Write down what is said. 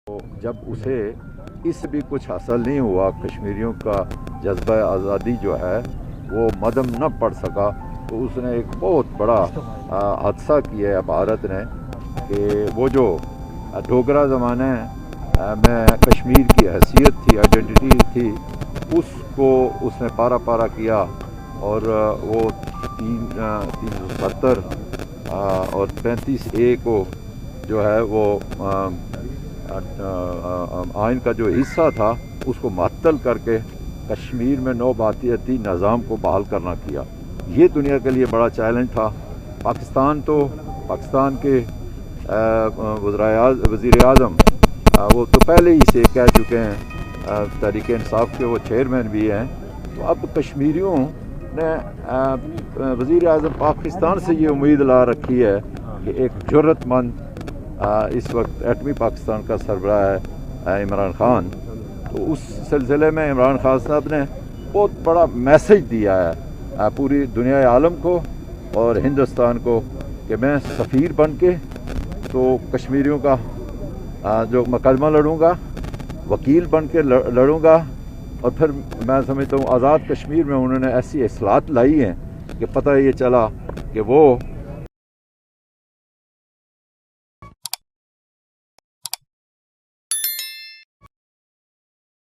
तो जब उसे इस भी कुछ हासिल नहीं हुआ, कश्मीरियों का जज्बा आज़ादी जो है वो मदम न पड़ सका, तो उसने एक बहुत बड़ा हादसा किया है भारत ने कि वो जो डोगरा ज़माने में कश्मीर की हैसियत थी, आइडेंटिटी थी, उसको उसने पारा पारा किया और वो 370 और 35A को जो है वो आइन का जो हिस्सा था उसको मुअत्तल करके कश्मीर में नौबातियती निज़ाम को बहाल करना किया। ये दुनिया के लिए बड़ा चैलेंज था। पाकिस्तान के वज़ीर आज़म वो तो पहले ही से कह चुके हैं, तहरीक इंसाफ के वो चेयरमैन भी हैं। तो अब कश्मीरियों ने वज़ीर आज़म पाकिस्तान से ये उम्मीद ला रखी है कि एक जुर्रतमंद इस वक्त एटमी पाकिस्तान का सरबराह है इमरान खान, तो उस सिलसिले में इमरान खान साहब ने बहुत बड़ा मैसेज दिया है पूरी दुनिया आलम को और हिंदुस्तान को कि मैं सफ़ीर बन के तो कश्मीरियों का जो मुकदमा लड़ूंगा, वकील बन के लड़ूंगा। और फिर मैं समझता हूँ आज़ाद कश्मीर में उन्होंने ऐसी इस्लाहत लाई हैं कि पता ये चला कि वो